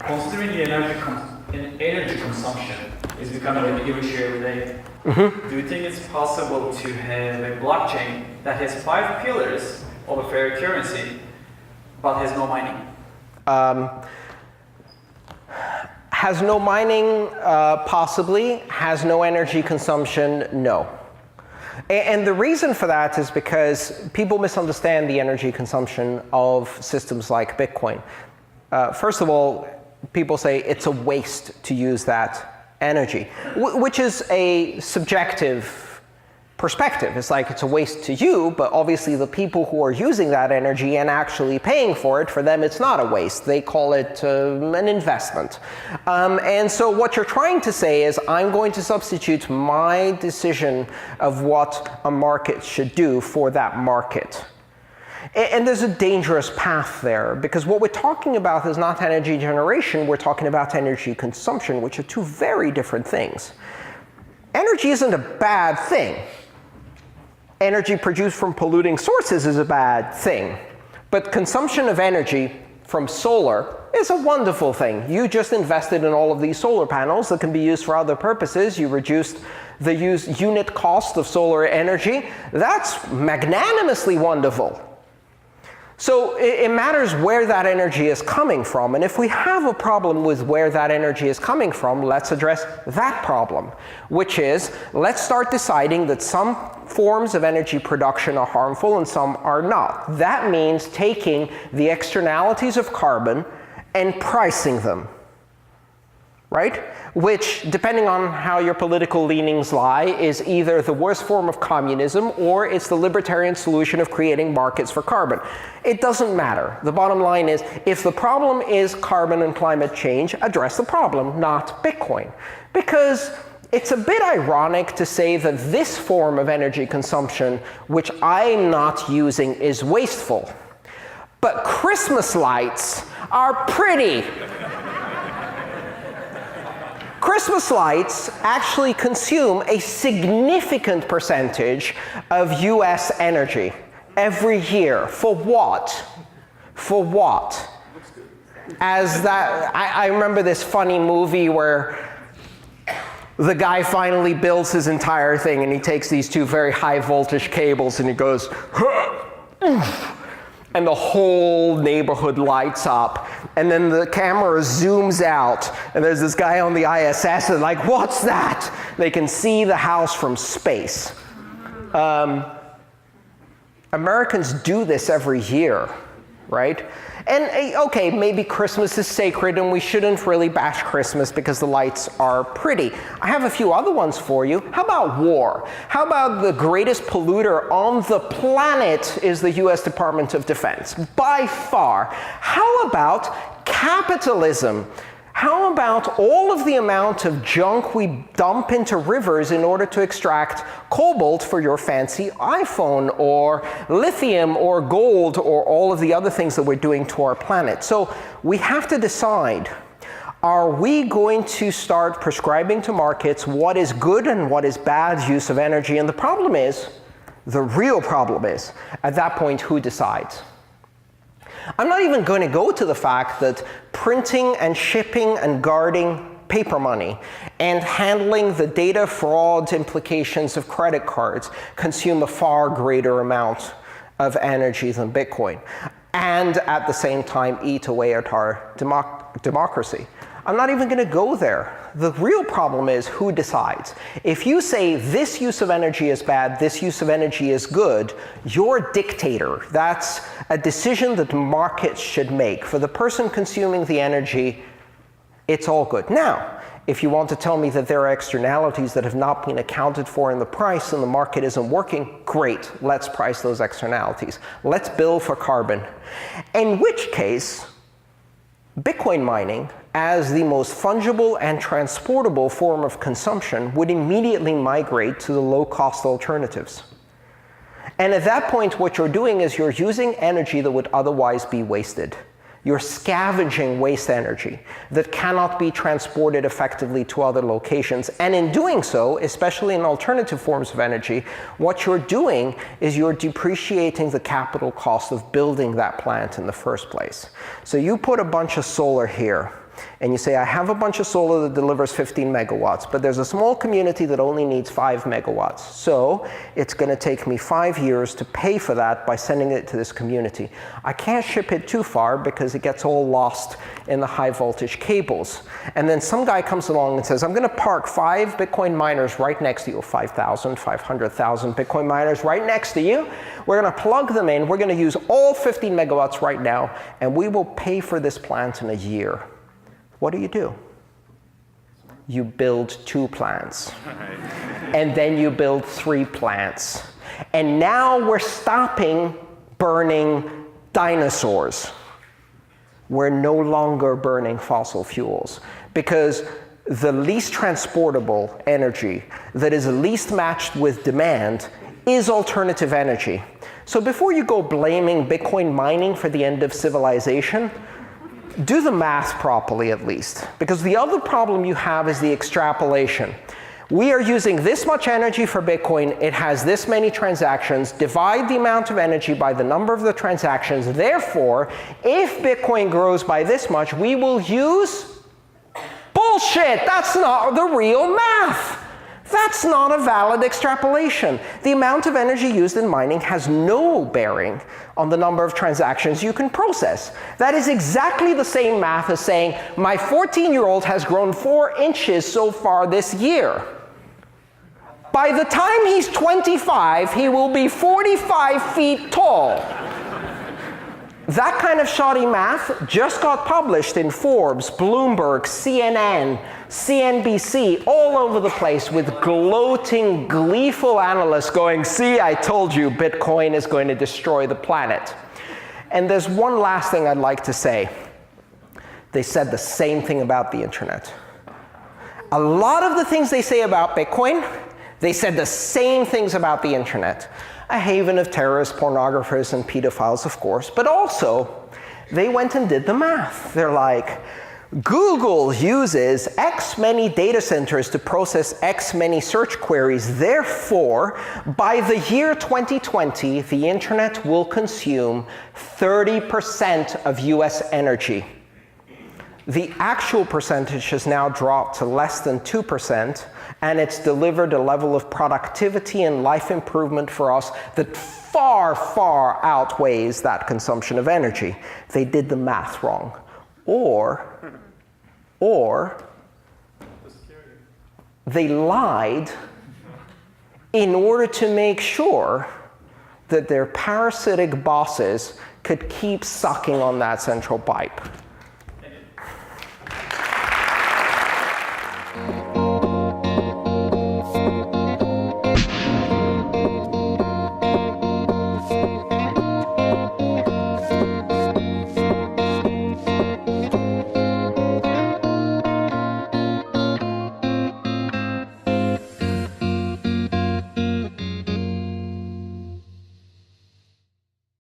considering the energy consumption is becoming a bigger issue every day, do you think it's possible to have a blockchain that has 5 pillars of a fair currency, but has no mining? Has no mining, possibly. Has no energy consumption, no. And the reason for that is because people misunderstand the energy consumption of systems like Bitcoin. First of all, people say it's a waste to use that energy, which is a subjective perspective. It's like it's a waste to you, but obviously the people who are using that energy and actually paying for it, for them it's not a waste. They call it an investment. And so what you're trying to say is, I'm going to substitute my decision of what a market should do for that market. And there's a dangerous path there, because what we're talking about is not energy generation, we're talking about energy consumption, which are two very different things. Energy isn't a bad thing. Energy produced from polluting sources is a bad thing. But consumption of energy from solar is a wonderful thing. You just invested in all of these solar panels that can be used for other purposes. You reduced the unit cost of solar energy. That's magnanimously wonderful. So it matters where that energy is coming from. And if we have a problem with where that energy is coming from, let's address that problem, which is, let's start deciding that some forms of energy production are harmful and some are not. That means taking the externalities of carbon and pricing them, right? Which, depending on how your political leanings lie, is either the worst form of communism or it's the libertarian solution of creating markets for carbon. It doesn't matter. The bottom line is, if the problem is carbon and climate change, address the problem, not Bitcoin. Because it's a bit ironic to say that this form of energy consumption, which I'm not using, is wasteful. But Christmas lights are pretty. Christmas lights actually consume a significant percentage of US energy every year. For what? For what? As that, I remember this funny movie where the guy finally builds his entire thing and he takes these 2 very high voltage cables and he goes, and the whole neighborhood lights up. And then the camera zooms out, and there's this guy on the ISS, and like, what's that? They can see the house from space. Americans do this every year, right? And okay, maybe Christmas is sacred and we shouldn't really bash Christmas because the lights are pretty. I have a few other ones for you. How about war? How about the greatest polluter on the planet is the US Department of Defense, by far? How about capitalism? How about all of the amount of junk we dump into rivers in order to extract cobalt for your fancy iPhone, or lithium, or gold, or all of the other things that we're doing to our planet? So we have to decide, are we going to start prescribing to markets what is good and what is bad use of energy? And the problem is, the real problem is, at that point, who decides? I'm not even going to go to the fact that printing and shipping and guarding paper money and handling the data fraud implications of credit cards consume a far greater amount of energy than Bitcoin, and at the same time eat away at our democracy. I'm not even going to go there. The real problem is, who decides? If you say this use of energy is bad, this use of energy is good, you're a dictator. That's a decision that markets should make. For the person consuming the energy, it's all good. Now, if you want to tell me that there are externalities that have not been accounted for in the price and the market isn't working, great, let's price those externalities. Let's bill for carbon. In which case, Bitcoin mining, as the most fungible and transportable form of consumption, would immediately migrate to the low-cost alternatives. And at that point, what you're doing is you're using energy that would otherwise be wasted. You're scavenging waste energy that cannot be transported effectively to other locations. And in doing so, especially in alternative forms of energy, what you're doing is you're depreciating the capital cost of building that plant in the first place. So you put a bunch of solar here. and you say, I have a bunch of solar that delivers 15 megawatts, but there's a small community that only needs 5 megawatts. So it's going to take me 5 years to pay for that by sending it to this community. I can't ship it too far because it gets all lost in the high voltage cables. And then some guy comes along and says, I'm going to park 5 Bitcoin miners right next to you, 5,000, 500,000 Bitcoin miners right next to you. We're going to plug them in. We're going to use all 15 megawatts right now, and we will pay for this plant in a year. What do? You build 2 plants. And then you build 3 plants. And now we're stopping burning dinosaurs. We're no longer burning fossil fuels because the least transportable energy that is least matched with demand is alternative energy. So before you go blaming Bitcoin mining for the end of civilization, do the math properly at least. Because the other problem you have is the extrapolation. We are using this much energy for Bitcoin. It has this many transactions. Divide the amount of energy by the number of the transactions. Therefore, if Bitcoin grows by this much, we will use bullshit. That's not the real math. That's not a valid extrapolation. The amount of energy used in mining has no bearing on the number of transactions you can process. That is exactly the same math as saying, my 14-year-old has grown 4 inches so far this year. By the time he's 25, he will be 45 feet tall. That kind of shoddy math just got published in Forbes, Bloomberg, CNN, CNBC, all over the place with gloating, gleeful analysts going, see, I told you Bitcoin is going to destroy the planet. And there's one last thing I'd like to say. They said the same thing about the internet. A lot of the things they say about Bitcoin, they said the same things about the internet. A haven of terrorists, pornographers, and pedophiles, of course, but also they went and did the math. They're like, Google uses X many data centers to process X many search queries. Therefore, by the year 2020, the internet will consume 30% of US energy. The actual percentage has now dropped to less than 2%, and it's delivered a level of productivity and life improvement for us that far, far outweighs that consumption of energy. They did the math wrong. Or they lied in order to make sure that their parasitic bosses could keep sucking on that central pipe.